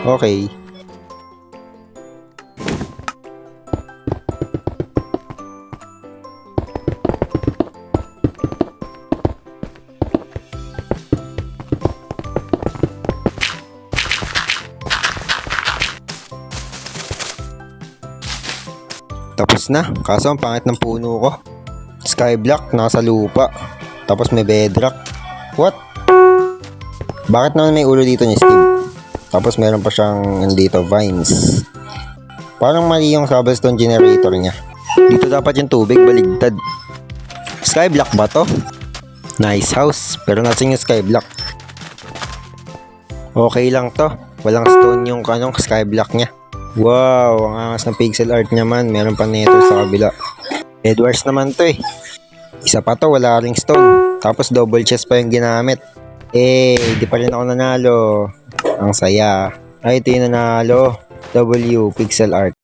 Okay. Tapos na, kaso ang pangit ng puno ko. Skyblock, nasa lupa. Tapos may bedrock. What? Bakit naman may ulo dito ni Steve? Tapos meron pa siyang dito, vines. Parang mali yung cobblestone generator niya. Dito dapat yung tubig, baligtad. Skyblock ba to? Nice house, pero nasan yung skyblock? Okay lang to. Walang stone yung skyblock niya. Wow, ang angas ng pixel art niya man. Meron pa nether sa kabila. Edwards naman to eh. Isa pa to, wala ring stone. Tapos double chest pa yung ginamit. Di pa rin ako nanalo. Ang saya. Ay, ito yung nanalo. W, pixel art.